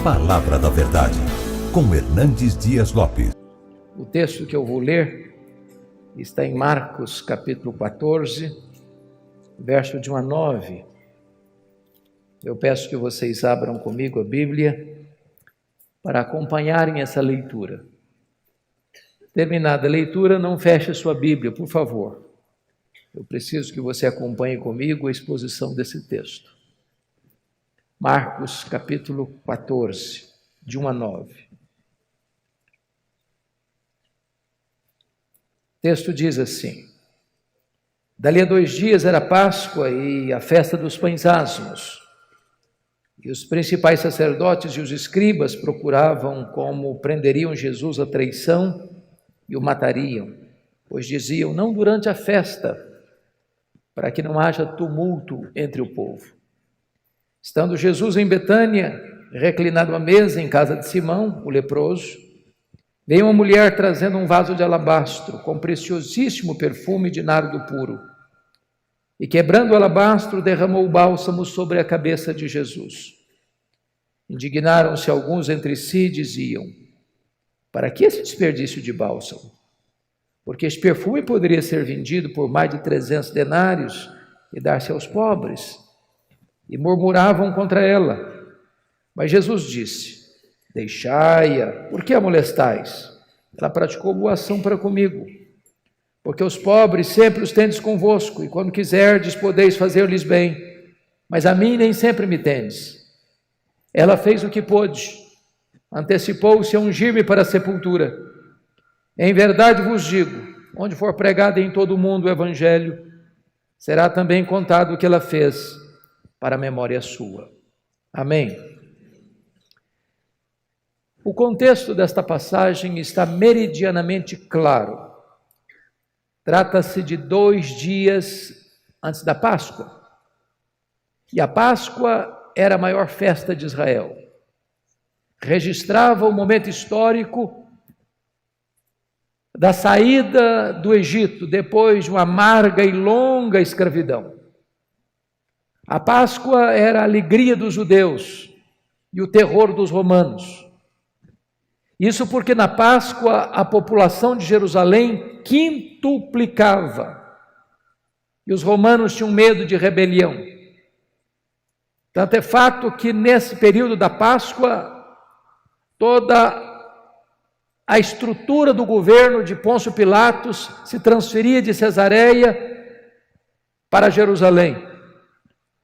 Palavra da Verdade, com Hernandes Dias Lopes. O texto que eu vou ler está em Marcos capítulo 14, verso de 1 a 9. Eu peço que vocês abram comigo a Bíblia para acompanharem essa leitura. Terminada a leitura, não feche sua Bíblia, por favor. Eu preciso que você acompanhe comigo a exposição desse texto. Marcos capítulo 14, de 1 a 9. O texto diz assim: Dali a 2 dias era Páscoa e a festa dos pães asmos. E os principais sacerdotes e os escribas procuravam como prenderiam Jesus à traição e o matariam, pois diziam: não durante a festa, para que não haja tumulto entre o povo. Estando Jesus em Betânia, reclinado à mesa em casa de Simão, o leproso, veio uma mulher trazendo um vaso de alabastro com preciosíssimo perfume de nardo puro. E quebrando o alabastro, derramou o bálsamo sobre a cabeça de Jesus. Indignaram-se alguns entre si e diziam: para que esse desperdício de bálsamo? Porque este perfume poderia ser vendido por mais de 300 denários e dar-se aos pobres. E murmuravam contra ela. Mas Jesus disse: deixai-a, por que a molestais? Ela praticou boa ação para comigo. Porque os pobres sempre os tendes convosco, e quando quiserdes podeis fazer-lhes bem, mas a mim nem sempre me tendes. Ela fez o que pôde, antecipou-se a ungir-me para a sepultura. Em verdade vos digo, onde for pregado em todo o mundo o evangelho, será também contado o que ela fez, para a memória sua. Amém. O contexto desta passagem está meridianamente claro. Trata-se de 2 dias antes da Páscoa. E a Páscoa era a maior festa de Israel. Registrava o momento histórico da saída do Egito, depois de uma amarga e longa escravidão. A Páscoa era a alegria dos judeus e o terror dos romanos. Isso porque na Páscoa a população de Jerusalém quintuplicava e os romanos tinham medo de rebelião. Tanto é fato que nesse período da Páscoa toda a estrutura do governo de Pôncio Pilatos se transferia de Cesareia para Jerusalém.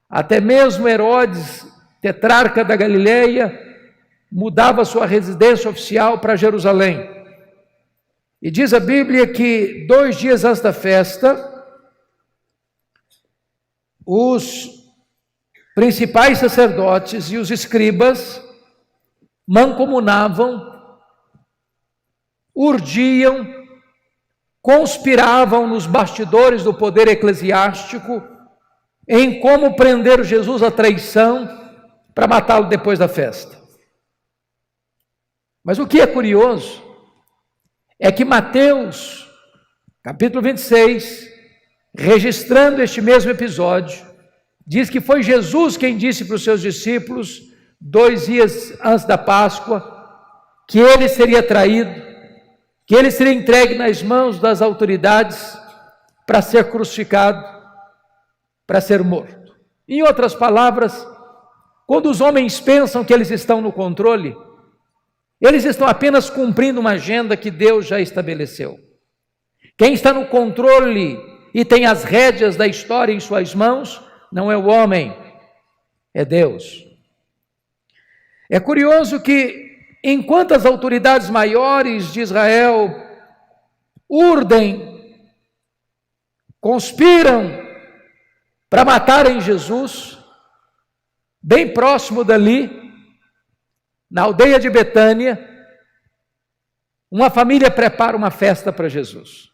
Até mesmo Herodes, tetrarca da Galileia, mudava sua residência oficial para Jerusalém. E diz a Bíblia que 2 dias antes da festa, os principais sacerdotes e os escribas mancomunavam, urdiam, conspiravam nos bastidores do poder eclesiástico em como prender Jesus à traição para matá-lo depois da festa. Mas o que é curioso é que Mateus, capítulo 26, registrando este mesmo episódio, diz que foi Jesus quem disse para os seus discípulos, 2 dias antes da Páscoa, que ele seria traído, que ele seria entregue nas mãos das autoridades para ser crucificado, para ser morto. Em outras palavras, quando os homens pensam que eles estão no controle, eles estão apenas cumprindo uma agenda que Deus já estabeleceu. Quem está no controle e tem as rédeas da história em suas mãos, não é o homem, é Deus. É curioso que, enquanto as autoridades maiores de Israel urdem, conspiram para matarem Jesus, bem próximo dali, na aldeia de Betânia, uma família prepara uma festa para Jesus.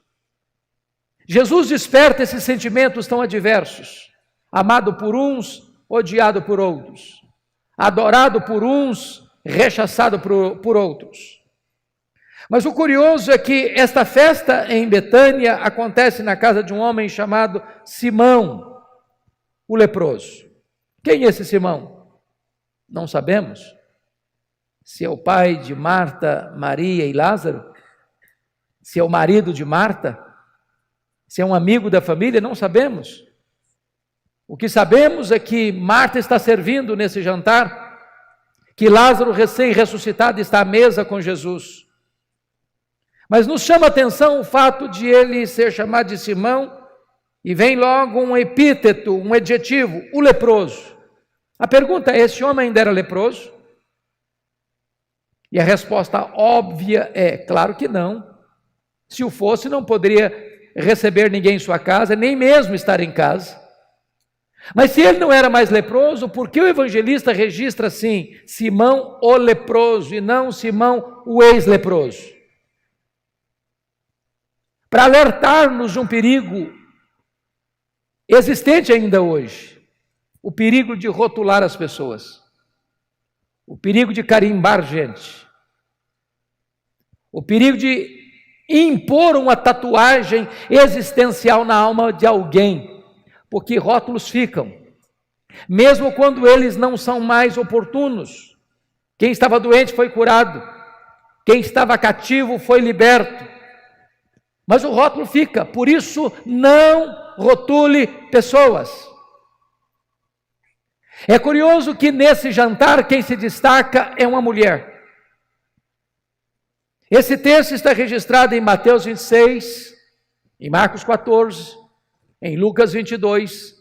Jesus desperta esses sentimentos tão adversos, amado por uns, odiado por outros, adorado por uns, rechaçado por outros. Mas o curioso é que esta festa em Betânia acontece na casa de um homem chamado Simão, o leproso. Quem é esse Simão? Não sabemos. se é o pai de Marta, Maria e Lázaro, se é o marido de Marta, se é um amigo da família, não sabemos. O que sabemos é que Marta está servindo nesse jantar, que Lázaro, recém-ressuscitado, está à mesa com Jesus. Mas nos chama a atenção o fato de ele ser chamado de Simão, e vem logo um epíteto, um adjetivo, o leproso. A pergunta é: esse homem ainda era leproso? E a resposta óbvia é: claro que não. Se o fosse, não poderia receber ninguém em sua casa, nem mesmo estar em casa. Mas se ele não era mais leproso, por que o evangelista registra assim, Simão o leproso, e não Simão o ex-leproso? Para alertar-nos de um perigo existente ainda hoje, o perigo de rotular as pessoas, o perigo de carimbar gente, o perigo de impor uma tatuagem existencial na alma de alguém, porque rótulos ficam, mesmo quando eles não são mais oportunos. Quem estava doente foi curado, quem estava cativo foi liberto, mas o rótulo fica. Por isso, não rotule pessoas. É curioso que nesse jantar quem se destaca é uma mulher. Esse texto está registrado em Mateus 26, em Marcos 14, em Lucas 22,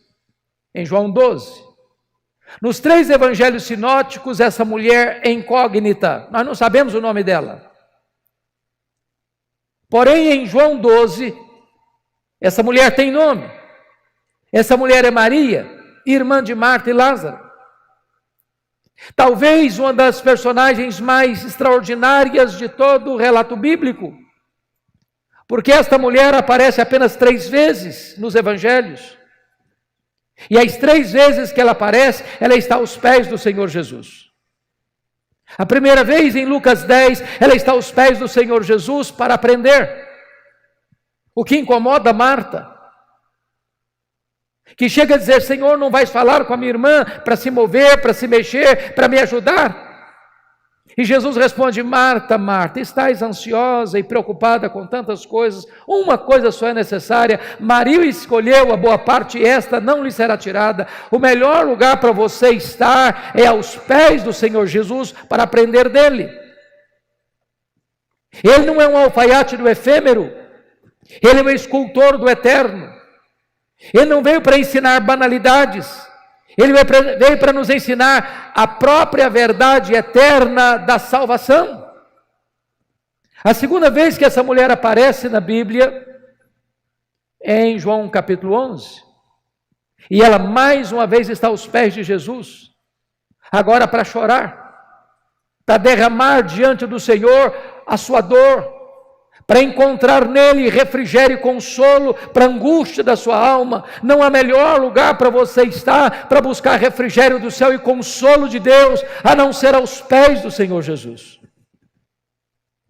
em João 12. Nos 3 evangelhos sinóticos, essa mulher é incógnita, nós não sabemos o nome dela. Porém, em João 12, essa mulher tem nome. Essa mulher é Maria, irmã de Marta e Lázaro. Talvez uma das personagens mais extraordinárias de todo o relato bíblico, porque esta mulher aparece apenas 3 vezes nos evangelhos, e as 3 vezes que ela aparece, ela está aos pés do Senhor Jesus. A primeira vez, em Lucas 10, ela está aos pés do Senhor Jesus para aprender, o que incomoda Marta, que chega a dizer: Senhor, não vais falar com a minha irmã para se mover, para se mexer, para me ajudar? E Jesus responde: Marta, Marta, estás ansiosa e preocupada com tantas coisas, uma coisa só é necessária. Maria escolheu a boa parte e esta não lhe será tirada. O melhor lugar para você estar é aos pés do Senhor Jesus para aprender dele. Ele não é um alfaiate do efêmero, ele é um escultor do eterno. Ele não veio para ensinar banalidades, ele veio para nos ensinar a própria verdade eterna da salvação. A segunda vez que essa mulher aparece na Bíblia é em João capítulo 11. E ela mais uma vez está aos pés de Jesus, agora para chorar, para derramar diante do Senhor a sua dor, para encontrar nele refrigério e consolo para a angústia da sua alma. Não há melhor lugar para você estar, para buscar refrigério do céu e consolo de Deus, a não ser aos pés do Senhor Jesus.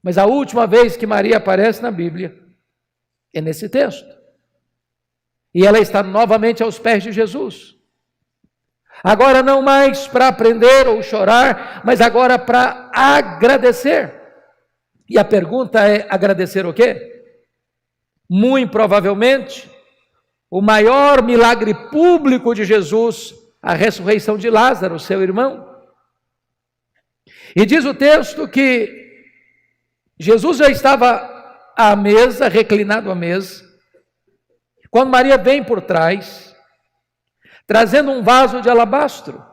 Mas a última vez que Maria aparece na Bíblia é nesse texto. E ela está novamente aos pés de Jesus. Agora não mais para aprender ou chorar, mas agora para agradecer. E a pergunta é: agradecer o quê? Muito provavelmente, o maior milagre público de Jesus, a ressurreição de Lázaro, seu irmão. E diz o texto que Jesus já estava à mesa, reclinado à mesa, quando Maria vem por trás, trazendo um vaso de alabastro.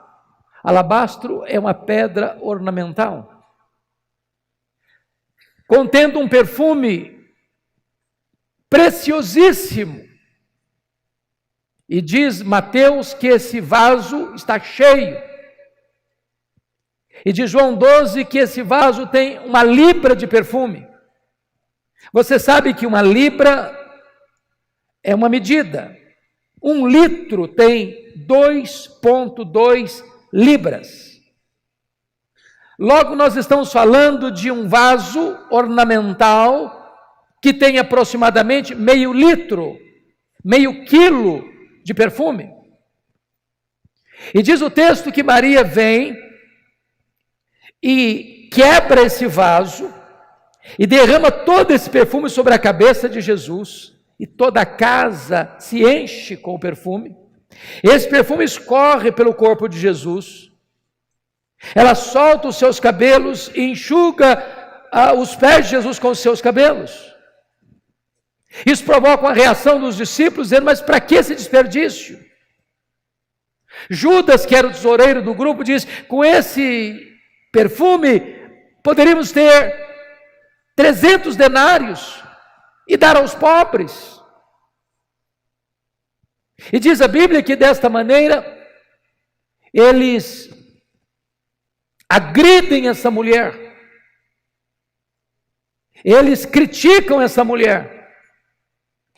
Alabastro é uma pedra ornamental, contendo um perfume preciosíssimo. E diz Mateus que esse vaso está cheio. E diz João 12 que esse vaso tem 1 libra de perfume. Você sabe que 1 libra é uma medida. 1 litro tem 2,2 libras. Logo, nós estamos falando de um vaso ornamental que tem aproximadamente meio litro, meio quilo de perfume. E diz o texto que Maria vem e quebra esse vaso e derrama todo esse perfume sobre a cabeça de Jesus, e toda a casa se enche com o perfume. Esse perfume escorre pelo corpo de Jesus. Ela solta os seus cabelos e enxuga os pés de Jesus com os seus cabelos. Isso provoca uma reação dos discípulos, dizendo: mas para que esse desperdício? Judas, que era o tesoureiro do grupo, diz: com esse perfume poderíamos ter 300 denários e dar aos pobres. E diz a Bíblia que desta maneira eles agridem essa mulher, eles criticam essa mulher,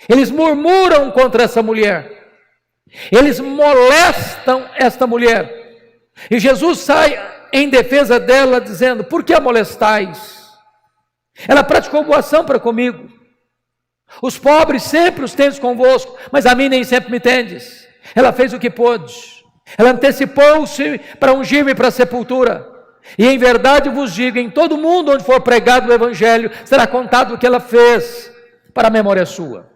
eles murmuram contra essa mulher, eles molestam esta mulher, e Jesus sai em defesa dela dizendo: por que a molestais? Ela praticou boa ação para comigo. Os pobres sempre os tendes convosco, mas a mim nem sempre me tendes. Ela fez o que pôde, ela antecipou-se para ungir-me para a sepultura. E em verdade vos digo, em todo mundo onde for pregado o Evangelho, será contado o que ela fez para a memória sua.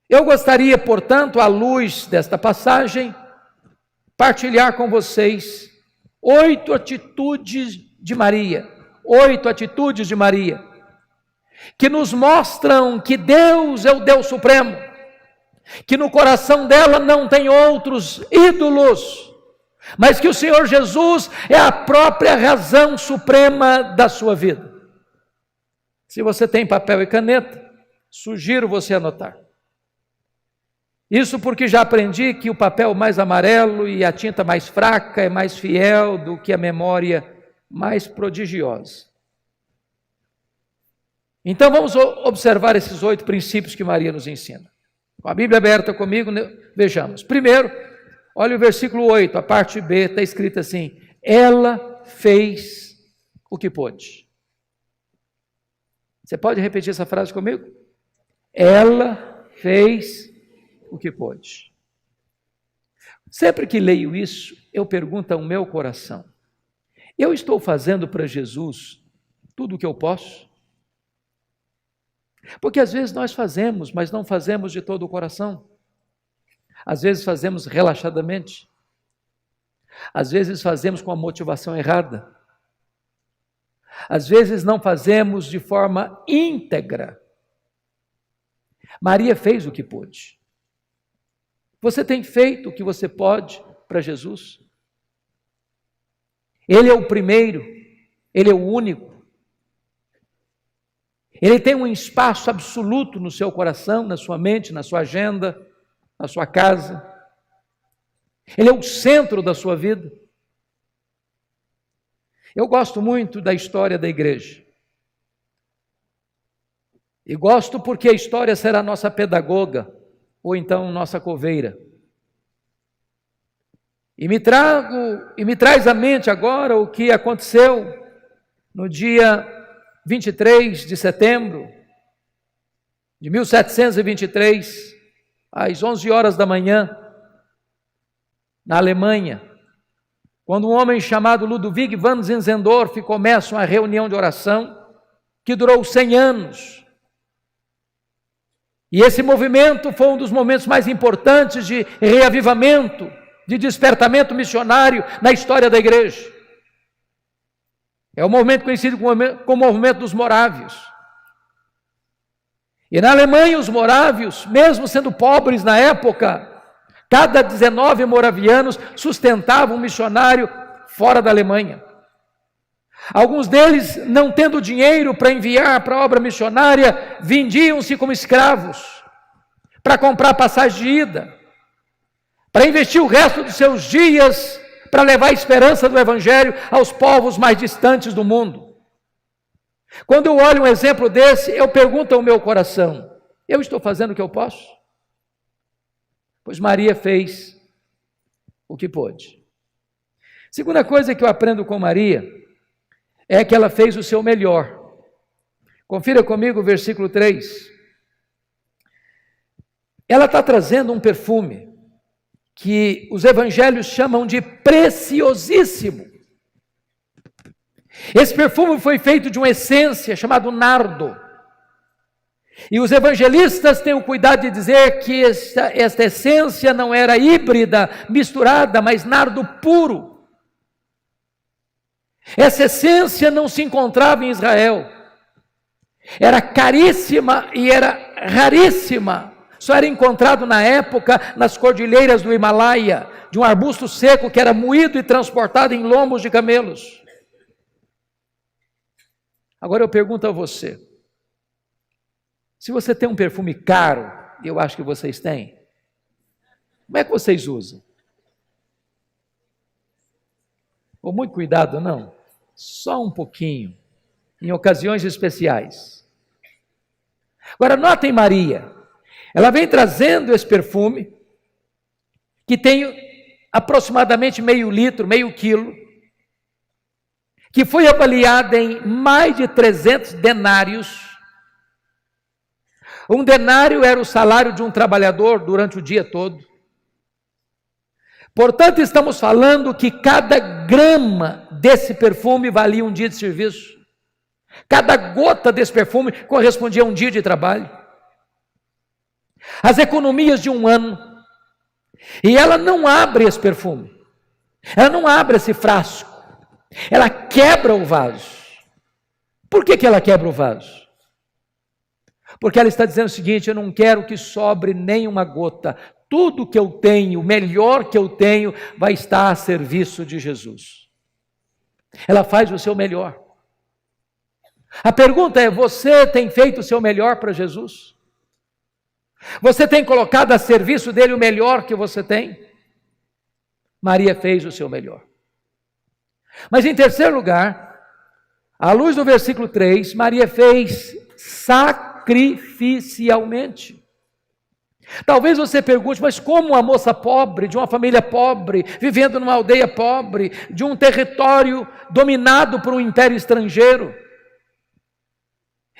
Eu gostaria, portanto, à luz desta passagem, partilhar com vocês 8 atitudes de Maria, 8 atitudes de Maria, que nos mostram que Deus é o Deus Supremo, que no coração dela não tem outros ídolos, mas que o Senhor Jesus é a própria razão suprema da sua vida. Se você tem papel e caneta, sugiro você anotar. Isso porque já aprendi que o papel mais amarelo e a tinta mais fraca é mais fiel do que a memória mais prodigiosa. Então vamos observar esses 8 princípios que Maria nos ensina. Com a Bíblia aberta comigo, vejamos. Primeiro, olha o versículo 8, a parte B, está escrito assim: ela fez o que pôde. Você pode repetir essa frase comigo? Ela fez o que pôde. Sempre que leio isso, eu pergunto ao meu coração: eu estou fazendo para Jesus tudo o que eu posso? Porque às vezes nós fazemos, mas não fazemos de todo o coração. Às vezes fazemos relaxadamente. Às vezes fazemos com a motivação errada. Às vezes não fazemos de forma íntegra. Maria fez o que pôde. Você tem feito o que você pode para Jesus? Ele é o primeiro, Ele é o único. Ele tem um espaço absoluto no seu coração, na sua mente, na sua agenda, na sua casa. Ele é o centro da sua vida. Eu gosto muito da história da igreja. E gosto porque a história será nossa pedagoga, ou então nossa coveira. E me traz à mente agora o que aconteceu no dia 23 de setembro de 1723, às 11 horas da manhã, na Alemanha, quando um homem chamado Ludwig van Zinzendorf começa uma reunião de oração que durou 100 anos. E esse movimento foi um dos momentos mais importantes de reavivamento, de despertamento missionário na história da igreja. É o movimento conhecido como o movimento dos morávios. E na Alemanha, os morávios, mesmo sendo pobres na época, cada 19 moravianos sustentavam um missionário fora da Alemanha. Alguns deles, não tendo dinheiro para enviar para a obra missionária, vendiam-se como escravos para comprar passagem de ida, para investir o resto dos seus dias para levar a esperança do Evangelho aos povos mais distantes do mundo. Quando eu olho um exemplo desse, eu pergunto ao meu coração: eu estou fazendo o que eu posso? Pois Maria fez o que pôde. Segunda coisa que eu aprendo com Maria é que ela fez o seu melhor. Confira comigo o versículo 3. Ela está trazendo um perfume que os evangelhos chamam de preciosíssimo. Esse perfume foi feito de uma essência chamada nardo. E os evangelistas têm o cuidado de dizer que esta essência não era híbrida, misturada, mas nardo puro. Essa essência não se encontrava em Israel. Era caríssima e era raríssima. Só era encontrado na época nas cordilheiras do Himalaia, de um arbusto seco que era moído e transportado em lombos de camelos. Agora eu pergunto a você, se você tem um perfume caro, e eu acho que vocês têm, como é que vocês usam? Com muito cuidado, não? Só um pouquinho, em ocasiões especiais. Agora notem Maria, ela vem trazendo esse perfume, que tem aproximadamente meio litro, meio quilo, que foi avaliada em mais de 300 denários. Um denário era o salário de um trabalhador durante o dia todo. Portanto, estamos falando que cada grama desse perfume valia um dia de serviço. Cada gota desse perfume correspondia a um dia de trabalho. As economias de um ano. E ela não abre esse perfume. Ela não abre esse frasco. Ela quebra o vaso. Por que ela quebra o vaso? Porque ela está dizendo o seguinte: eu não quero que sobre nem uma gota. Tudo que eu tenho, o melhor que eu tenho, vai estar a serviço de Jesus. Ela faz o seu melhor. A pergunta é: você tem feito o seu melhor para Jesus? Você tem colocado a serviço dele o melhor que você tem? Maria fez o seu melhor. Mas em terceiro lugar, à luz do versículo 3, Maria fez sacrificialmente. Talvez você pergunte, mas como uma moça pobre, de uma família pobre, vivendo numa aldeia pobre, de um território dominado por um império estrangeiro,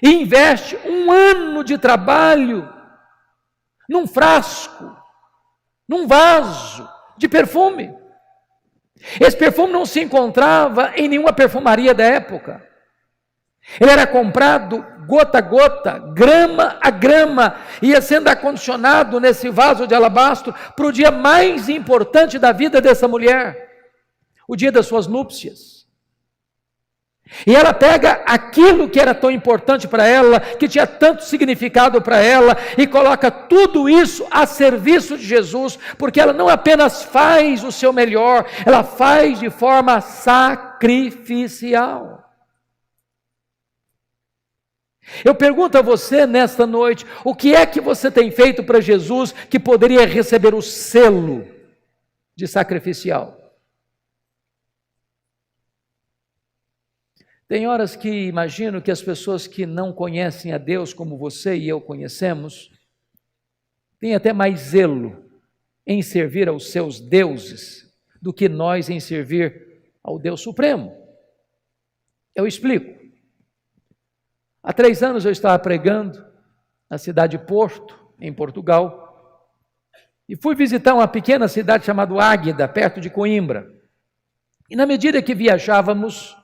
e investe um ano de trabalho num frasco, num vaso de perfume? Esse perfume não se encontrava em nenhuma perfumaria da época. Ele era comprado gota a gota, grama a grama, ia sendo acondicionado nesse vaso de alabastro para o dia mais importante da vida dessa mulher, o dia das suas núpcias. E ela pega aquilo que era tão importante para ela, que tinha tanto significado para ela, e coloca tudo isso a serviço de Jesus, porque ela não apenas faz o seu melhor, ela faz de forma sacrificial. Eu pergunto a você nesta noite, o que é que você tem feito para Jesus que poderia receber o selo de sacrificial? Tem horas que imagino que as pessoas que não conhecem a Deus como você e eu conhecemos, têm até mais zelo em servir aos seus deuses do que nós em servir ao Deus Supremo. Eu explico. Há 3 anos eu estava pregando na cidade de Porto, em Portugal, e fui visitar uma pequena cidade chamada Águeda, perto de Coimbra. E na medida que viajávamos,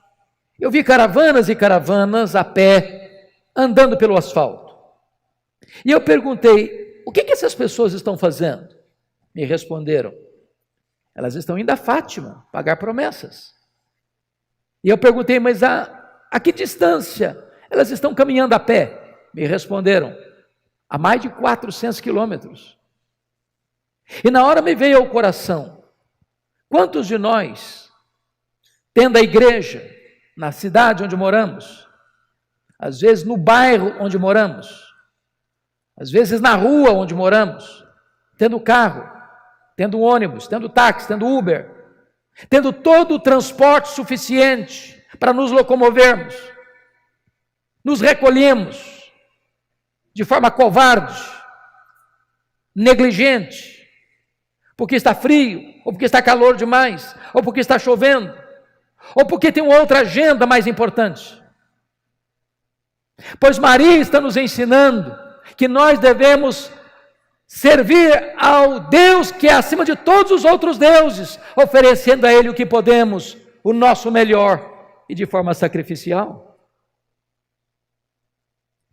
eu vi caravanas e caravanas a pé, andando pelo asfalto. E eu perguntei, o que essas pessoas estão fazendo? Me responderam, elas estão indo a Fátima, pagar promessas. E eu perguntei, mas a que distância elas estão caminhando a pé? Me responderam, a mais de 400 quilômetros. E na hora me veio ao coração, quantos de nós, tendo a igreja na cidade onde moramos, às vezes no bairro onde moramos, às vezes na rua onde moramos, tendo carro, tendo ônibus, tendo táxi, tendo Uber, tendo todo o transporte suficiente para nos locomovermos, nos recolhemos de forma covarde, negligente, porque está frio, ou porque está calor demais, ou porque está chovendo, ou porque tem uma outra agenda mais importante. Pois Maria está nos ensinando que nós devemos servir ao Deus que é acima de todos os outros deuses, oferecendo a Ele o que podemos, o nosso melhor, e de forma sacrificial.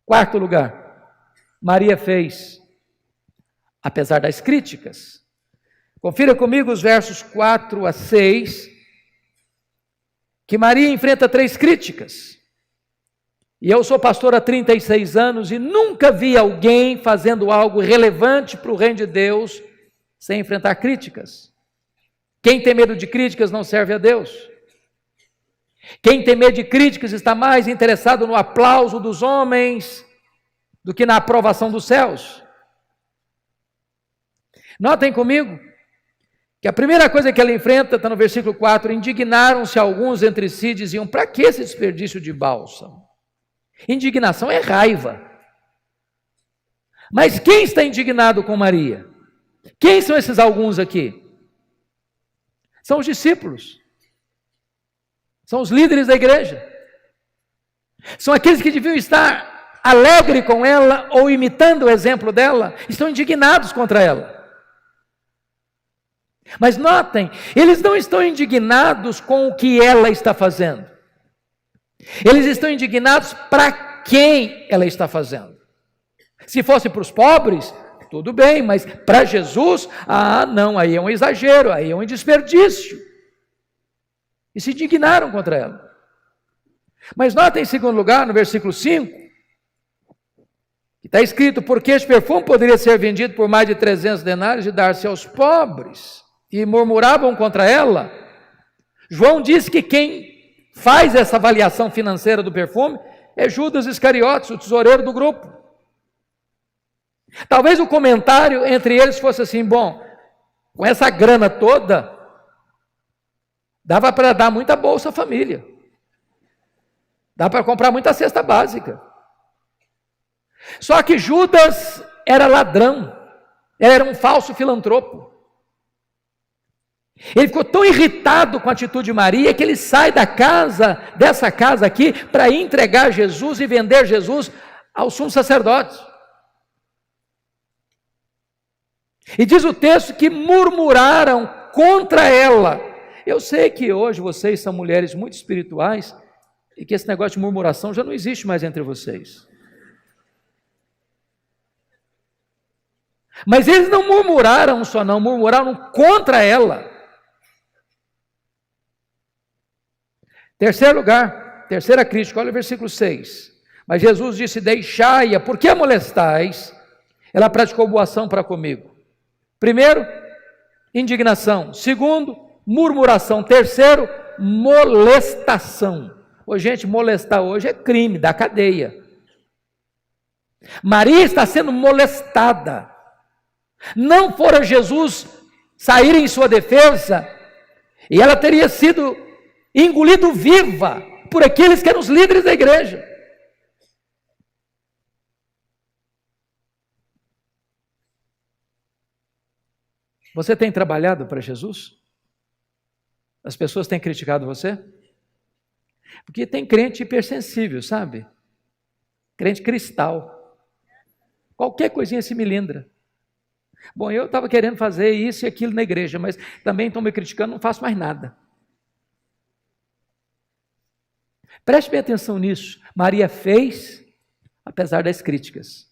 Quarto lugar, Maria fez, apesar das críticas. Confira comigo os versos 4 a 6, que Maria enfrenta 3 críticas. E eu sou pastor há 36 anos e nunca vi alguém fazendo algo relevante para o reino de Deus sem enfrentar críticas. Quem tem medo de críticas não serve a Deus. Quem tem medo de críticas está mais interessado no aplauso dos homens do que na aprovação dos céus. Notem comigo que a primeira coisa que ela enfrenta está no versículo 4, indignaram-se alguns entre si e diziam, para que esse desperdício de bálsamo? Indignação é raiva. Mas quem está indignado com Maria? Quem são esses alguns aqui? São os discípulos. São os líderes da igreja. São aqueles que deviam estar alegre com ela ou imitando o exemplo dela, estão indignados contra ela. Mas notem, eles não estão indignados com o que ela está fazendo. Eles estão indignados para quem ela está fazendo. Se fosse para os pobres, tudo bem, mas para Jesus, não, aí é um exagero, aí é um desperdício. E se indignaram contra ela. Mas notem em segundo lugar, no versículo 5, que está escrito, porque este perfume poderia ser vendido por mais de 300 denários e dar-se aos pobres. E murmuravam contra ela. João diz que quem faz essa avaliação financeira do perfume é Judas Iscariotes, o tesoureiro do grupo. Talvez o comentário entre eles fosse assim, bom, com essa grana toda, dava para dar muita bolsa à família. Dá para comprar muita cesta básica. Só que Judas era ladrão, era um falso filantropo. Ele ficou tão irritado com a atitude de Maria que ele sai dessa casa aqui, para entregar Jesus e vender Jesus ao sumo sacerdote. E diz o texto que murmuraram contra ela. Eu sei que hoje vocês são mulheres muito espirituais e que esse negócio de murmuração já não existe mais entre vocês. Mas eles não murmuraram só não, murmuraram contra ela. Terceiro lugar, terceira crítica, olha o versículo 6. Mas Jesus disse, deixai-a, por que a molestais? Ela praticou boa ação para comigo. Primeiro, indignação. Segundo, murmuração. Terceiro, molestação. Ô, gente, molestar hoje é crime, dá cadeia. Maria está sendo molestada. Não fora Jesus sair em sua defesa, e ela teria sido engolido viva por aqueles que eram os líderes da igreja. Você tem trabalhado para Jesus? As pessoas têm criticado você? Porque tem crente hipersensível, sabe? Crente cristal. Qualquer coisinha se melindra. Bom, eu estava querendo fazer isso e aquilo na igreja, mas também estão me criticando, não faço mais nada. Preste bem atenção nisso. Maria fez, apesar das críticas.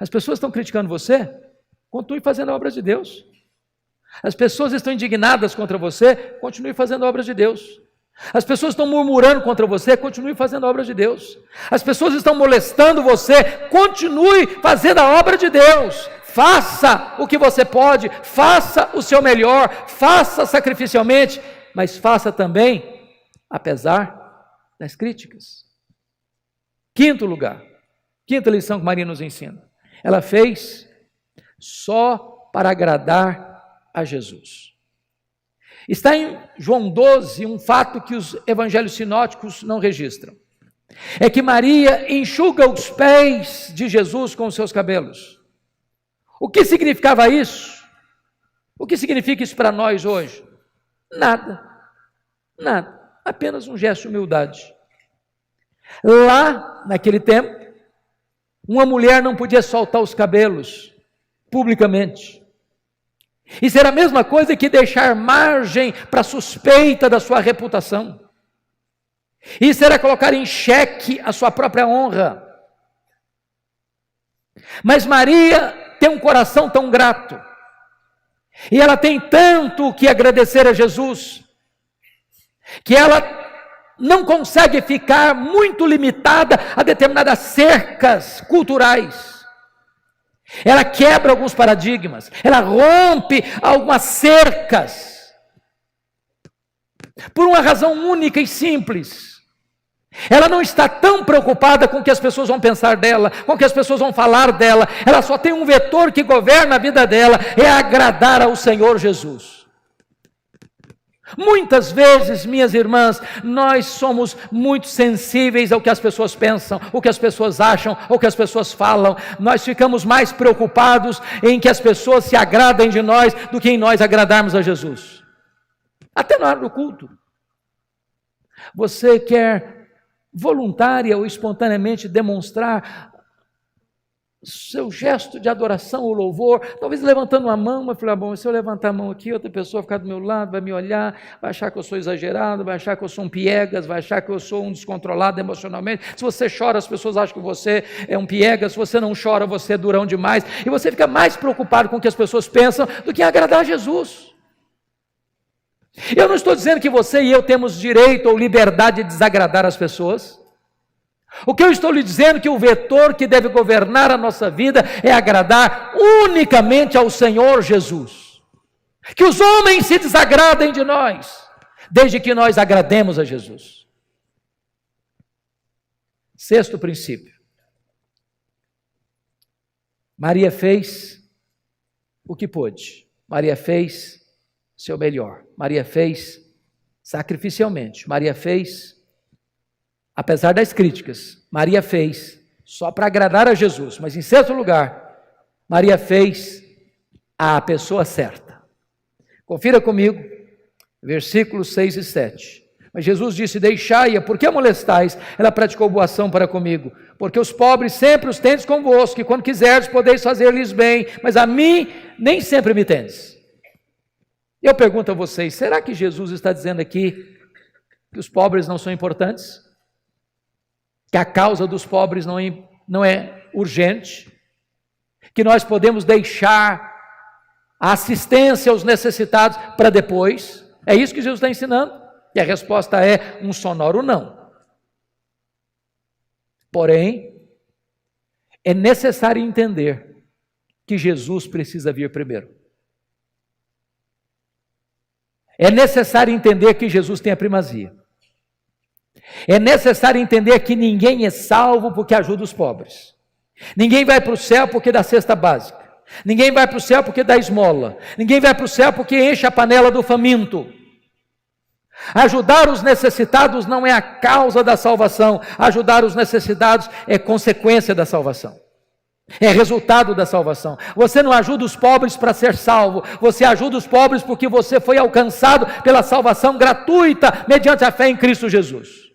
As pessoas estão criticando você? Continue fazendo a obra de Deus. As pessoas estão indignadas contra você? Continue fazendo a obra de Deus. As pessoas estão murmurando contra você? Continue fazendo a obra de Deus. As pessoas estão molestando você? Continue fazendo a obra de Deus. Faça o que você pode, faça o seu melhor, faça sacrificialmente, mas faça também, apesar das críticas. Quinto lugar, quinta lição que Maria nos ensina. Ela fez só para agradar a Jesus. Está em João 12 um fato que os evangelhos sinóticos não registram. É que Maria enxuga os pés de Jesus com os seus cabelos. O que significava isso? O que significa isso para nós hoje? Nada. Nada. Apenas um gesto de humildade. Lá, naquele tempo, uma mulher não podia soltar os cabelos publicamente. Isso era a mesma coisa que deixar margem para suspeita da sua reputação. Isso era colocar em xeque a sua própria honra. Mas Maria tem um coração tão grato, e ela tem tanto que agradecer a Jesus, que ela não consegue ficar muito limitada a determinadas cercas culturais. Ela quebra alguns paradigmas, ela rompe algumas cercas, por uma razão única e simples. Ela não está tão preocupada com o que as pessoas vão pensar dela, com o que as pessoas vão falar dela. Ela só tem um vetor que governa a vida dela, é agradar ao Senhor Jesus. Muitas vezes, minhas irmãs, nós somos muito sensíveis ao que as pessoas pensam, o que as pessoas acham, o que as pessoas falam. Nós ficamos mais preocupados em que as pessoas se agradem de nós do que em nós agradarmos a Jesus. Até na hora do culto. Você quer voluntária ou espontaneamente demonstrar seu gesto de adoração ou louvor, talvez levantando a mão, mas falei, bom, se eu levantar a mão aqui, outra pessoa ficar do meu lado, vai me olhar, vai achar que eu sou exagerado, vai achar que eu sou um piegas, vai achar que eu sou um descontrolado emocionalmente. Se você chora, as pessoas acham que você é um piegas. Se você não chora, você é durão demais, e você fica mais preocupado com o que as pessoas pensam do que em agradar a Jesus. Eu não estou dizendo que você e eu temos direito ou liberdade de desagradar as pessoas. O que eu estou lhe dizendo é que o vetor que deve governar a nossa vida é agradar unicamente ao Senhor Jesus. Que os homens se desagradem de nós, desde que nós agrademos a Jesus. Sexto princípio. Maria fez o que pôde. Maria fez seu melhor. Maria fez sacrificialmente. Maria fez, apesar das críticas, Maria fez só para agradar a Jesus. Mas em sexto lugar, Maria fez a pessoa certa. Confira comigo, versículos 6 e 7. Mas Jesus disse, deixai-a, por que a molestais? Ela praticou boa ação para comigo, porque os pobres sempre os tendes convosco, e quando quiserdes podeis fazer-lhes bem, mas a mim nem sempre me tendes. Eu pergunto a vocês, será que Jesus está dizendo aqui que os pobres não são importantes? Que a causa dos pobres não é urgente? Que nós podemos deixar a assistência aos necessitados para depois? É isso que Jesus está ensinando? E a resposta é um sonoro não. Porém, é necessário entender que Jesus precisa vir primeiro. É necessário entender que Jesus tem a primazia. É necessário entender que ninguém é salvo porque ajuda os pobres. Ninguém vai para o céu porque dá cesta básica. Ninguém vai para o céu porque dá esmola. Ninguém vai para o céu porque enche a panela do faminto. Ajudar os necessitados não é a causa da salvação. Ajudar os necessitados é consequência da salvação. É resultado da salvação. Você não ajuda os pobres para ser salvo. Você ajuda os pobres porque você foi alcançado pela salvação gratuita mediante a fé em Cristo Jesus.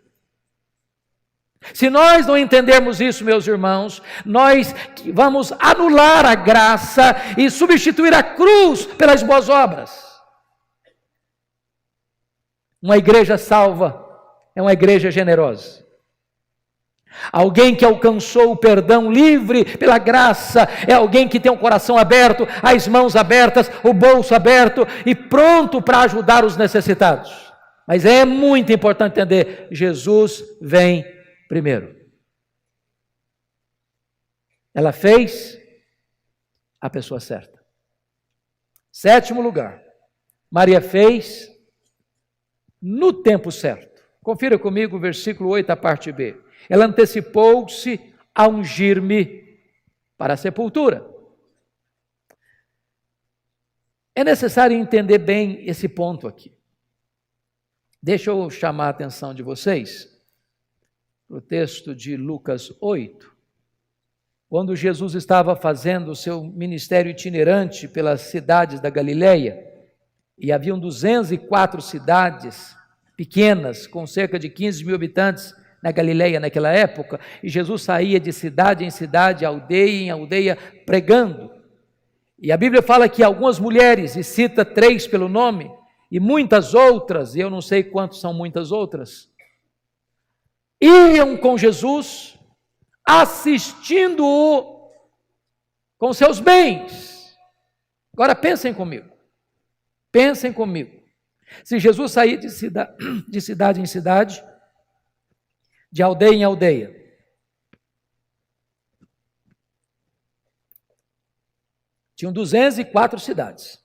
Se nós não entendermos isso, meus irmãos, nós vamos anular a graça e substituir a cruz pelas boas obras. Uma igreja salva é uma igreja generosa. Alguém que alcançou o perdão livre pela graça é alguém que tem o coração aberto, as mãos abertas, o bolso aberto e pronto para ajudar os necessitados. Mas é muito importante entender, Jesus vem primeiro. Ela fez a pessoa certa. Sétimo lugar, Maria fez no tempo certo. Confira comigo o versículo 8, a parte B. Ela antecipou-se a ungir-me para a sepultura. É necessário entender bem esse ponto aqui. Deixa eu chamar a atenção de vocês para o texto de Lucas 8, quando Jesus estava fazendo o seu ministério itinerante pelas cidades da Galileia, e haviam 204 cidades pequenas, com cerca de 15 mil habitantes, na Galileia naquela época, e Jesus saía de cidade em cidade, aldeia em aldeia, pregando. E a Bíblia fala que algumas mulheres, e cita 3 pelo nome, e muitas outras, e eu não sei quantos são muitas outras, iam com Jesus, assistindo-o com seus bens. Agora pensem comigo. Se Jesus sair de cidade em cidade, de aldeia em aldeia, tinham 204 cidades.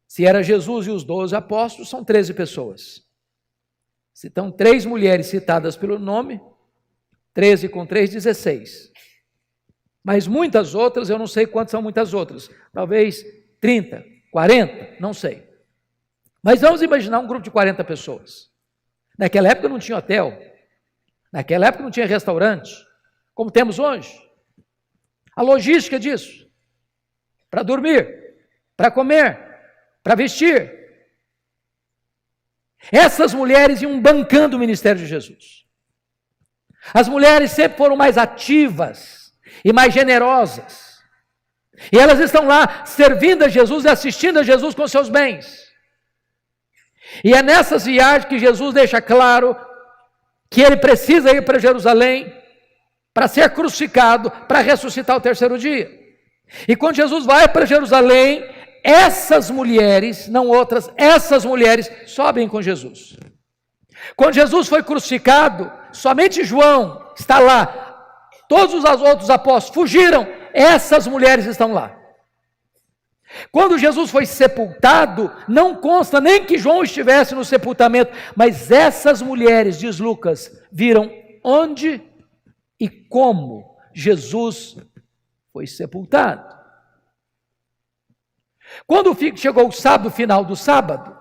Se era Jesus e os 12 apóstolos, são 13 pessoas. Se estão 3 mulheres citadas pelo nome, 13 com 3, 16. Mas muitas outras, eu não sei quantas são muitas outras. Talvez 30, 40, não sei. Mas vamos imaginar um grupo de 40 pessoas. Naquela época não tinha hotel. Naquela época não tinha restaurante, como temos hoje. A logística disso, para dormir, para comer, para vestir. Essas mulheres iam bancando o ministério de Jesus. As mulheres sempre foram mais ativas e mais generosas. E elas estão lá servindo a Jesus e assistindo a Jesus com seus bens. E é nessas viagens que Jesus deixa claro que ele precisa ir para Jerusalém para ser crucificado, para ressuscitar ao terceiro dia. E quando Jesus vai para Jerusalém, essas mulheres, não outras, essas mulheres sobem com Jesus. Quando Jesus foi crucificado, somente João está lá. Todos os outros apóstolos fugiram, essas mulheres estão lá. Quando Jesus foi sepultado, não consta nem que João estivesse no sepultamento, mas essas mulheres, diz Lucas, viram onde e como Jesus foi sepultado. Quando chegou o sábado, final do sábado,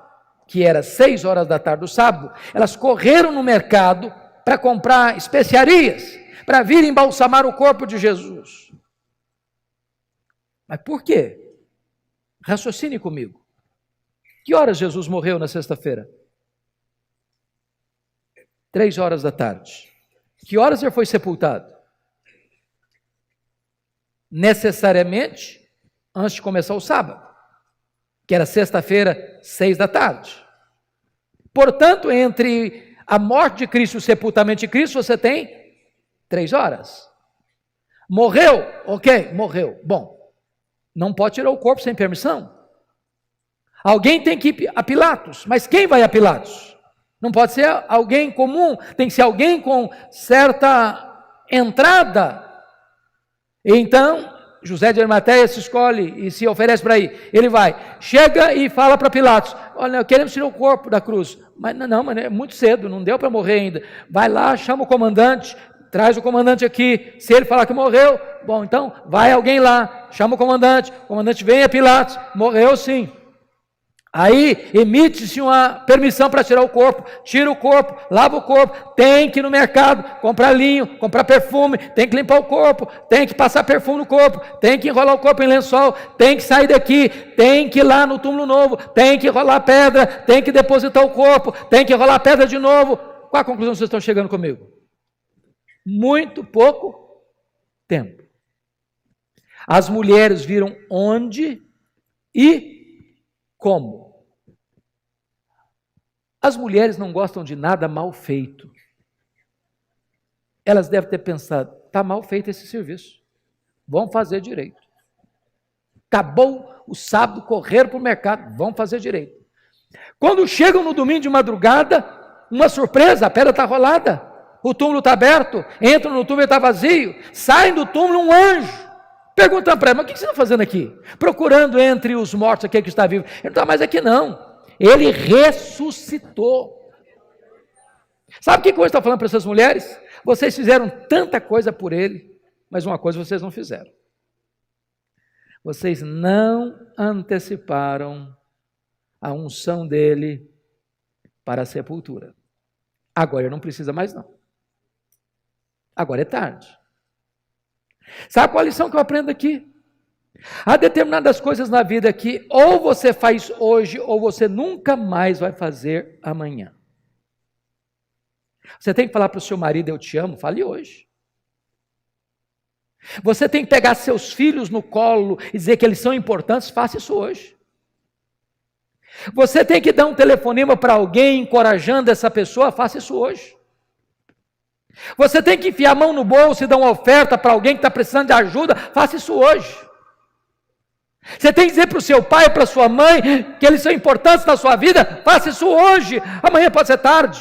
que era 6 horas da tarde do sábado, elas correram no mercado para comprar especiarias, para vir embalsamar o corpo de Jesus. Mas por quê? Raciocine comigo. Que horas Jesus morreu na sexta-feira? 3 horas da tarde. Que horas ele foi sepultado? Necessariamente antes de começar o sábado, que era sexta-feira, 6 da tarde. Portanto, entre a morte de Cristo e o sepultamento de Cristo, você tem 3 horas. Morreu? Ok, morreu. Bom, não pode tirar o corpo sem permissão. Alguém tem que ir a Pilatos, mas quem vai a Pilatos? Não pode ser alguém comum, tem que ser alguém com certa entrada. Então, José de Arimateia se escolhe e se oferece para ir. Ele vai, chega e fala para Pilatos: olha, queremos tirar o corpo da cruz. Mas não, é muito cedo, não deu para morrer ainda. Vai lá, chama o comandante, traz o comandante aqui. Se ele falar que morreu, bom, então vai alguém lá, chama o comandante vem a Pilatos, morreu sim. Aí emite-se uma permissão para tirar o corpo, tira o corpo, lava o corpo, tem que ir no mercado, comprar linho, comprar perfume, tem que limpar o corpo, tem que passar perfume no corpo, tem que enrolar o corpo em lençol, tem que sair daqui, tem que ir lá no túmulo novo, tem que rolar pedra, tem que depositar o corpo, tem que rolar pedra de novo. Qual a conclusão vocês estão chegando comigo? Muito pouco tempo. As mulheres viram onde e como? As mulheres não gostam de nada mal feito. Elas devem ter pensado: está mal feito esse serviço, vamos fazer direito. Acabou o sábado, correram para o mercado, vamos fazer direito. Quando chegam no domingo de madrugada, uma surpresa, a pedra está rolada, o túmulo está aberto, entram no túmulo e está vazio, saem do túmulo um anjo, perguntando para ela: mas o que você está fazendo aqui? Procurando entre os mortos aquele que está vivo. Ele não está mais aqui não, ele ressuscitou. Sabe o que eu estou falando para essas mulheres? Vocês fizeram tanta coisa por ele, mas uma coisa vocês não fizeram: vocês não anteciparam a unção dele para a sepultura. Agora ele não precisa mais não, agora é tarde. Sabe qual a lição que eu aprendo aqui? Há determinadas coisas na vida que ou você faz hoje ou você nunca mais vai fazer amanhã. Você tem que falar para o seu marido: eu te amo, fale hoje. Você tem que pegar seus filhos no colo e dizer que eles são importantes, faça isso hoje. Você tem que dar um telefonema para alguém, encorajando essa pessoa, faça isso hoje. Você tem que enfiar a mão no bolso e dar uma oferta para alguém que está precisando de ajuda, faça isso hoje. Você tem que dizer para o seu pai, para a sua mãe, que eles são importantes na sua vida, faça isso hoje, amanhã pode ser tarde.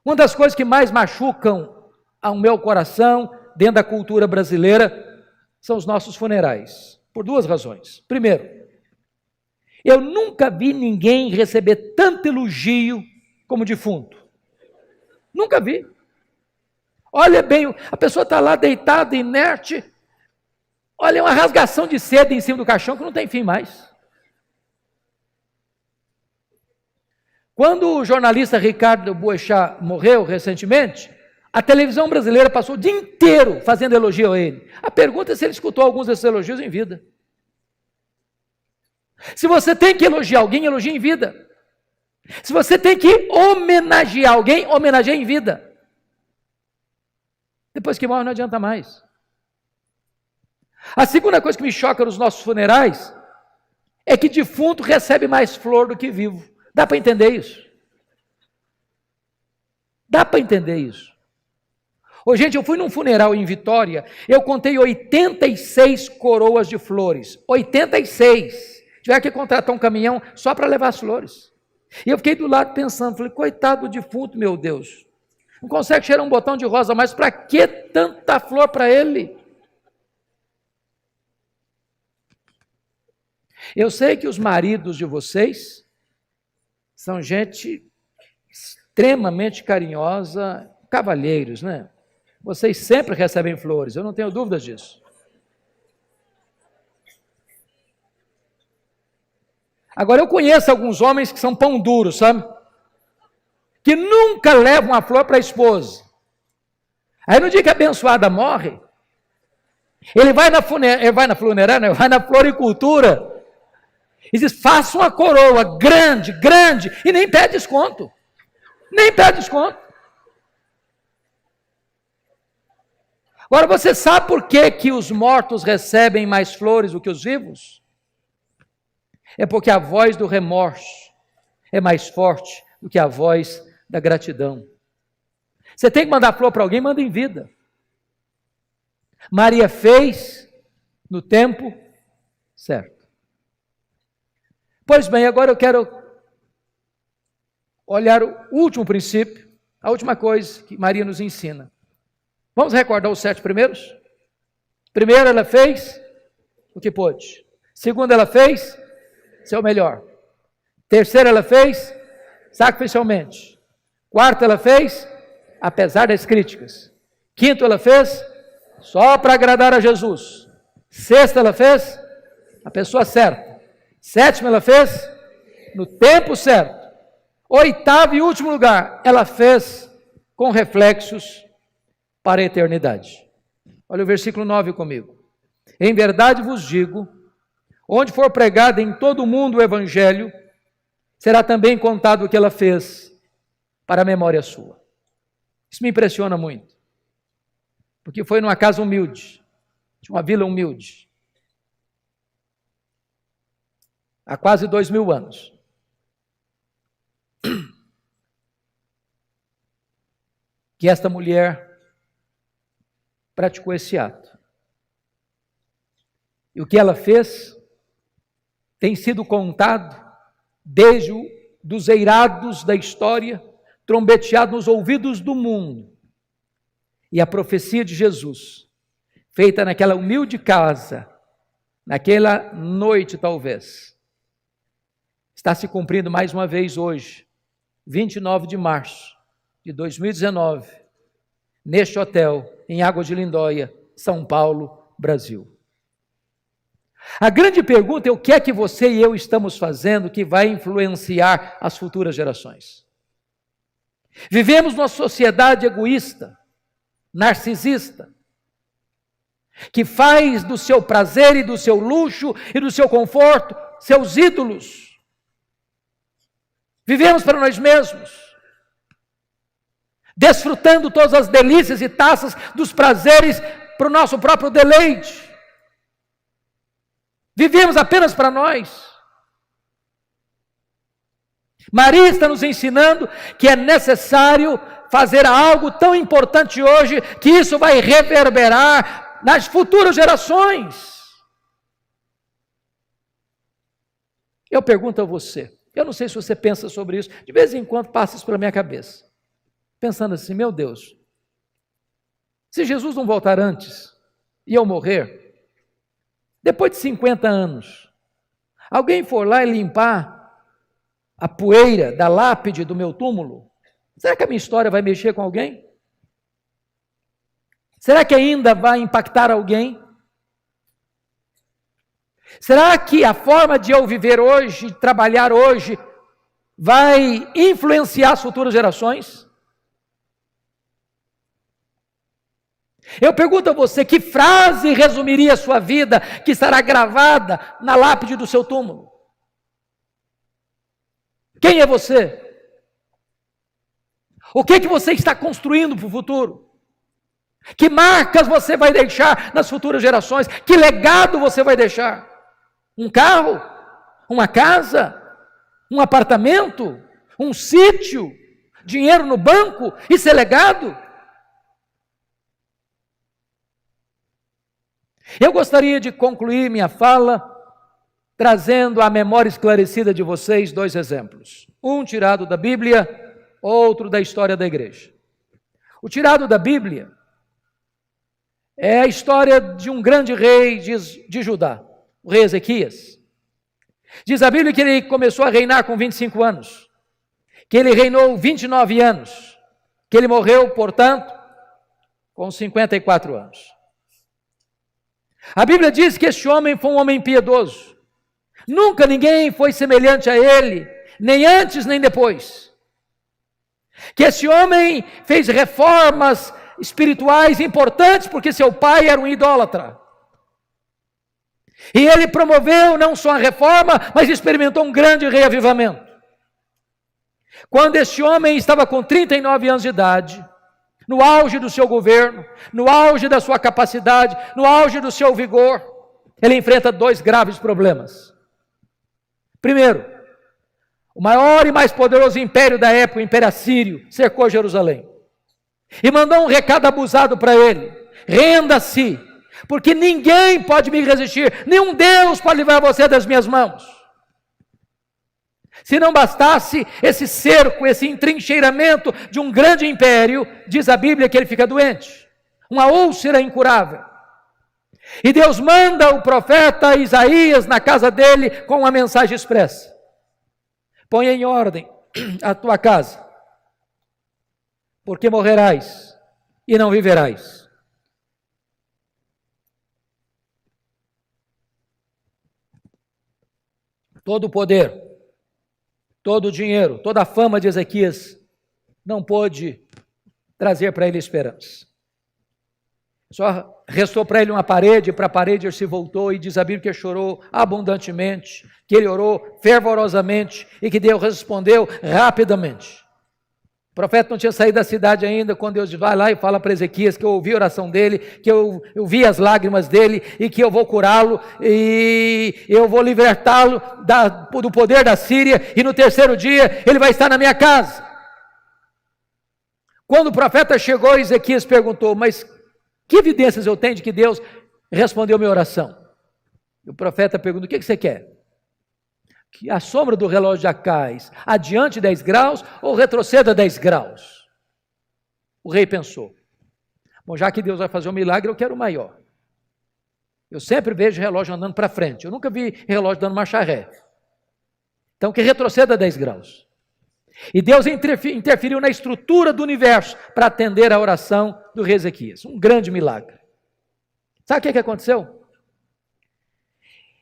Uma das coisas que mais machucam ao meu coração, dentro da cultura brasileira, são os nossos funerais, por duas razões. Primeiro, eu nunca vi ninguém receber tanto elogio como defunto. Nunca vi. Olha bem, a pessoa está lá deitada, inerte, olha uma rasgação de seda em cima do caixão que não tem fim mais. Quando o jornalista Ricardo Boechat morreu recentemente, a televisão brasileira passou o dia inteiro fazendo elogio a ele. A pergunta é se ele escutou alguns desses elogios em vida. Se você tem que elogiar alguém, elogie em vida. Se você tem que homenagear alguém, homenageie em vida. Depois que morre não adianta mais. A segunda coisa que me choca nos nossos funerais é que defunto recebe mais flor do que vivo. Dá para entender isso? Dá para entender isso? Ô, gente, eu fui num funeral em Vitória, eu contei 86 coroas de flores. 86. Tiver que contratar um caminhão só para levar as flores. E eu fiquei do lado pensando, falei, coitado do defunto, meu Deus. Não consegue cheirar um botão de rosa, mas para que tanta flor para ele? Eu sei que os maridos de vocês são gente extremamente carinhosa, cavalheiros, né? Vocês sempre recebem flores, eu não tenho dúvidas disso. Agora, eu conheço alguns homens que são pão duro, sabe? Que nunca levam uma flor para a esposa. Aí no dia que a abençoada morre, ele vai na funerária, vai na floricultura, e diz, faça uma coroa grande, grande, e nem pede desconto. Nem pede desconto. Agora, você sabe por que os mortos recebem mais flores do que os vivos? É porque a voz do remorso é mais forte do que a voz da gratidão. Você tem que mandar flor para alguém, manda em vida. Maria fez no tempo certo. Pois bem, agora eu quero olhar o último princípio, a última coisa que Maria nos ensina. Vamos recordar os 7 primeiros? Primeiro, ela fez o que pôde. Segundo, ela fez seu melhor. Terceiro, ela fez sacrificialmente. Quarto, ela fez apesar das críticas. Quinto, ela fez só para agradar a Jesus. Sexto, ela fez a pessoa certa. Sétimo, ela fez no tempo certo. Oitavo e último lugar, ela fez com reflexos para a eternidade. Olha o versículo 9 comigo. Em verdade vos digo, onde for pregado em todo o mundo o evangelho, será também contado o que ela fez para a memória sua. Isso me impressiona muito, porque foi numa casa humilde, de uma vila humilde, há quase 2000 anos. Que esta mulher praticou esse ato. E o que ela fez tem sido contado desde dos eirados da história, trombeteado nos ouvidos do mundo. E a profecia de Jesus, feita naquela humilde casa, naquela noite talvez, está se cumprindo mais uma vez hoje, 29 de março de 2019, neste hotel, em Água de Lindóia, São Paulo, Brasil. A grande pergunta é o que é que você e eu estamos fazendo que vai influenciar as futuras gerações. Vivemos numa sociedade egoísta, narcisista, que faz do seu prazer e do seu luxo e do seu conforto seus ídolos. Vivemos para nós mesmos, desfrutando todas as delícias e taças dos prazeres para o nosso próprio deleite. Vivemos apenas para nós. Maria está nos ensinando que é necessário fazer algo tão importante hoje, que isso vai reverberar nas futuras gerações. Eu pergunto a você, eu não sei se você pensa sobre isso, de vez em quando passa isso pela minha cabeça, pensando assim, meu Deus, se Jesus não voltar antes e eu morrer, depois de 50 anos, alguém for lá e limpar a poeira da lápide do meu túmulo, será que a minha história vai mexer com alguém? Será que ainda vai impactar alguém? Será que a forma de eu viver hoje, trabalhar hoje, vai influenciar as futuras gerações? Eu pergunto a você, que frase resumiria a sua vida que estará gravada na lápide do seu túmulo? Quem é você? O que você está construindo para o futuro? Que marcas você vai deixar nas futuras gerações? Que legado você vai deixar? Um carro? Uma casa? Um apartamento? Um sítio? Dinheiro no banco? Isso é legado? Eu gostaria de concluir minha fala trazendo à memória esclarecida de vocês 2 exemplos. Um tirado da Bíblia, outro da história da igreja. O tirado da Bíblia é a história de um grande rei de Judá, o rei Ezequias. Diz a Bíblia que ele começou a reinar com 25 anos, que ele reinou 29 anos, que ele morreu, portanto, com 54 anos. A Bíblia diz que este homem foi um homem piedoso. Nunca ninguém foi semelhante a ele, nem antes nem depois. Que esse homem fez reformas espirituais importantes, porque seu pai era um idólatra. E ele promoveu não só a reforma, mas experimentou um grande reavivamento. Quando este homem estava com 39 anos de idade, no auge do seu governo, no auge da sua capacidade, no auge do seu vigor, ele enfrenta 2 graves problemas. Primeiro, o maior e mais poderoso império da época, o Império Assírio, cercou Jerusalém. E mandou um recado abusado para ele: renda-se, porque ninguém pode me resistir, nenhum Deus pode livrar você das minhas mãos. Se não bastasse esse cerco, esse entrincheiramento de um grande império, diz a Bíblia que ele fica doente, uma úlcera incurável. E Deus manda o profeta Isaías na casa dele com uma mensagem expressa: põe em ordem a tua casa, porque morrerás e não viverás. Todo o poder, todo o dinheiro, toda a fama de Ezequias não pôde trazer para ele esperança. Só restou para ele uma parede, para a parede ele se voltou, e diz a Bíblia que ele chorou abundantemente, que ele orou fervorosamente e que Deus respondeu rapidamente. O profeta não tinha saído da cidade ainda, quando Deus vai lá e fala para Ezequias que eu ouvi a oração dele, que eu vi as lágrimas dele e que eu vou curá-lo e eu vou libertá-lo do poder da Síria, e no 3º dia ele vai estar na minha casa. Quando o profeta chegou, Ezequias perguntou: mas que evidências eu tenho de que Deus respondeu minha oração? E o profeta pergunta: o que você quer? Que a sombra do relógio de Acais adiante 10 graus ou retroceda 10 graus? O rei pensou: bom, já que Deus vai fazer um milagre, eu quero o maior. Eu sempre vejo relógio andando para frente, eu nunca vi relógio dando marcha ré. Então que retroceda 10 graus. E Deus interferiu na estrutura do universo para atender a oração do rei Ezequias. Um grande milagre. Sabe o que aconteceu?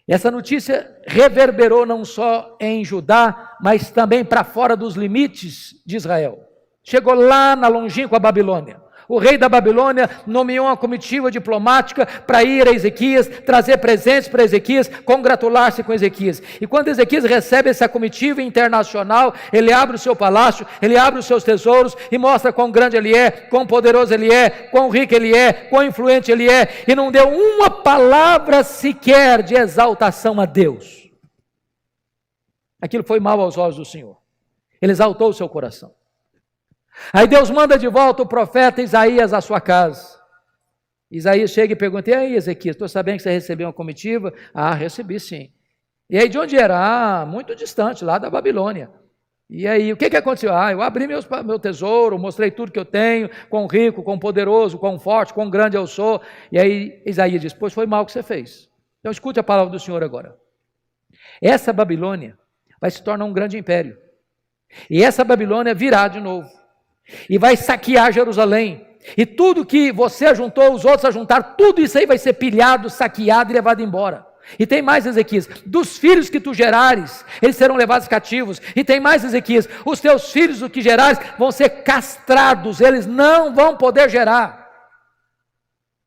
Essa notícia reverberou não só em Judá, mas também para fora dos limites de Israel. Chegou lá na longínqua Babilônia. O rei da Babilônia nomeou uma comitiva diplomática para ir a Ezequias, trazer presentes para Ezequias, congratular-se com Ezequias. E quando Ezequias recebe essa comitiva internacional, ele abre o seu palácio, ele abre os seus tesouros e mostra quão grande ele é, quão poderoso ele é, quão rico ele é, quão influente ele é, e não deu uma palavra sequer de exaltação a Deus. Aquilo foi mal aos olhos do Senhor. Ele exaltou o seu coração. Aí Deus manda de volta o profeta Isaías à sua casa. Isaías chega e pergunta: e aí, Ezequias, estou sabendo que você recebeu uma comitiva? Ah, recebi sim. E aí de onde era? Ah, muito distante, lá da Babilônia. E aí, o que aconteceu? Ah, eu abri meu tesouro, mostrei tudo que eu tenho, quão rico, quão poderoso, quão forte, quão grande eu sou. E aí Isaías diz: pois foi mal o que você fez. Então escute a palavra do Senhor agora. Essa Babilônia vai se tornar um grande império. E essa Babilônia virá de novo. E vai saquear Jerusalém, e tudo que você ajuntou, os outros ajuntaram, tudo isso aí vai ser pilhado, saqueado e levado embora. E tem mais, Ezequias, dos filhos que tu gerares, eles serão levados cativos. E tem mais, Ezequias, os teus filhos do que gerares vão ser castrados, eles não vão poder gerar.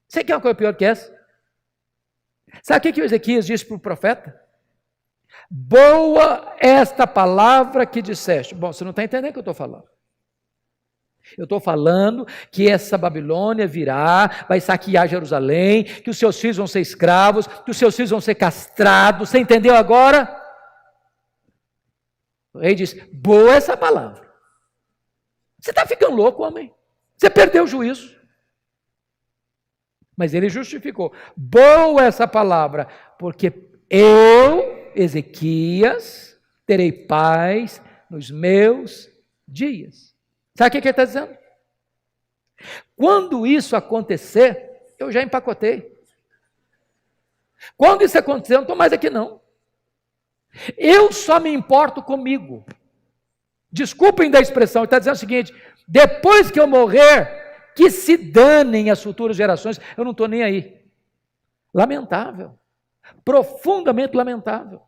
Você quer uma coisa pior que essa? Sabe o que o Ezequias disse para o profeta? Boa esta palavra que disseste. Bom, você não está entendendo o que eu estou falando. Eu estou falando que essa Babilônia virá, vai saquear Jerusalém, que os seus filhos vão ser escravos, que os seus filhos vão ser castrados. Você entendeu agora? O rei diz: boa essa palavra. Você está ficando louco, homem? Você perdeu o juízo. Mas ele justificou: boa essa palavra, porque eu, Ezequias, terei paz nos meus dias. Sabe o que ele está dizendo? Quando isso acontecer, eu já empacotei. Quando isso acontecer, eu não estou mais aqui não. Eu só me importo comigo. Desculpem da expressão, ele está dizendo o seguinte: depois que eu morrer, que se danem as futuras gerações, eu não estou nem aí. Lamentável. Profundamente lamentável.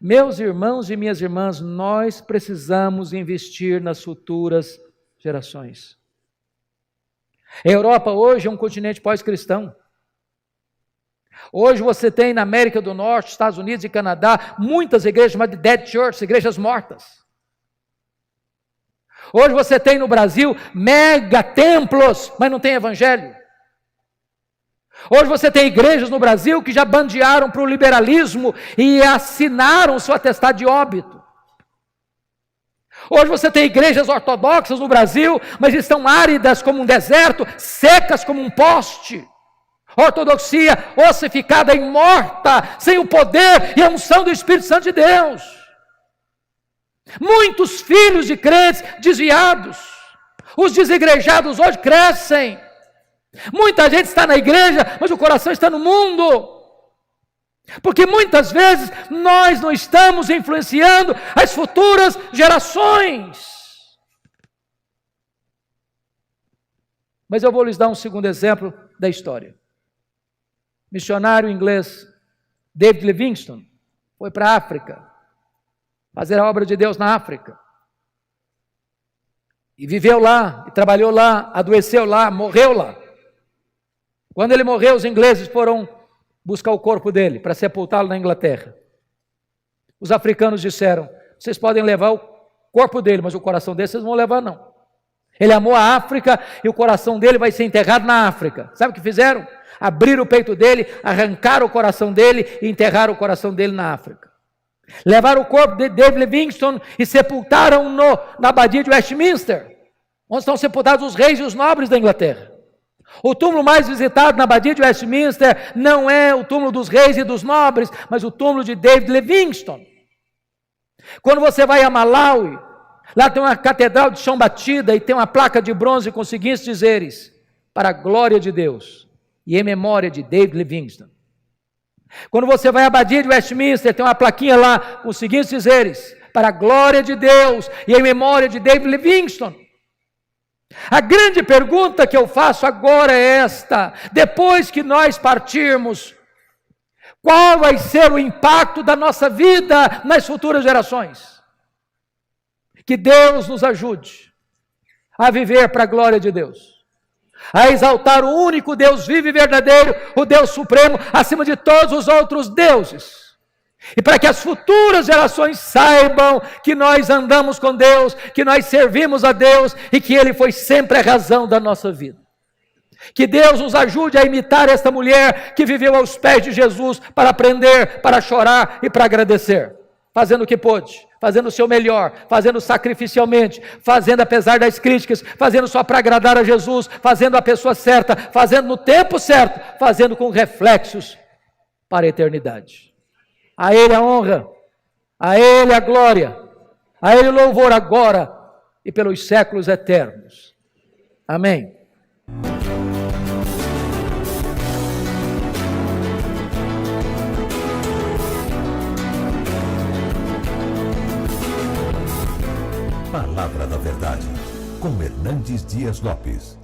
Meus irmãos e minhas irmãs, nós precisamos investir nas futuras gerações. A Europa hoje é um continente pós-cristão. Hoje você tem na América do Norte, Estados Unidos e Canadá, muitas igrejas chamadas de dead church, igrejas mortas. Hoje você tem no Brasil mega templos, mas não tem evangelho. Hoje você tem igrejas no Brasil que já bandearam para o liberalismo e assinaram seu atestado de óbito. Hoje você tem igrejas ortodoxas no Brasil, mas estão áridas como um deserto, secas como um poste. Ortodoxia ossificada e morta, sem o poder e a unção do Espírito Santo de Deus. Muitos filhos de crentes desviados. Os desigrejados hoje crescem. Muita gente está na igreja, mas o coração está no mundo. Porque muitas vezes nós não estamos influenciando as futuras gerações. Mas eu vou lhes dar um segundo exemplo da história. Missionário inglês David Livingstone foi para a África, fazer a obra de Deus na África. E viveu lá, e trabalhou lá, adoeceu lá, morreu lá. Quando ele morreu, os ingleses foram buscar o corpo dele para sepultá-lo na Inglaterra. Os africanos disseram: vocês podem levar o corpo dele, mas o coração dele vocês não vão levar não. Ele amou a África e o coração dele vai ser enterrado na África. Sabe o que fizeram? Abriram o peito dele, arrancaram o coração dele e enterraram o coração dele na África. Levaram o corpo de David Livingstone e sepultaram-no na abadia de Westminster, onde estão sepultados os reis e os nobres da Inglaterra. O túmulo mais visitado na abadia de Westminster não é o túmulo dos reis e dos nobres, mas o túmulo de David Livingstone. Quando você vai a Malawi, lá tem uma catedral de chão batida e tem uma placa de bronze com os seguintes dizeres: para a glória de Deus e em memória de David Livingstone. Quando você vai à abadia de Westminster, tem uma plaquinha lá com os seguintes dizeres: para a glória de Deus e em memória de David Livingstone. A grande pergunta que eu faço agora é esta: depois que nós partirmos, qual vai ser o impacto da nossa vida nas futuras gerações? Que Deus nos ajude a viver para a glória de Deus, a exaltar o único Deus vivo e verdadeiro, o Deus supremo, acima de todos os outros deuses. E para que as futuras gerações saibam que nós andamos com Deus, que nós servimos a Deus e que Ele foi sempre a razão da nossa vida. Que Deus nos ajude a imitar esta mulher que viveu aos pés de Jesus para aprender, para chorar e para agradecer, fazendo o que pôde, fazendo o seu melhor, fazendo sacrificialmente, fazendo apesar das críticas, fazendo só para agradar a Jesus, fazendo a pessoa certa, fazendo no tempo certo, fazendo com reflexos para a eternidade. A Ele a honra, a Ele a glória, a Ele o louvor agora e pelos séculos eternos. Amém. Palavra da Verdade, com Hernandes Dias Lopes.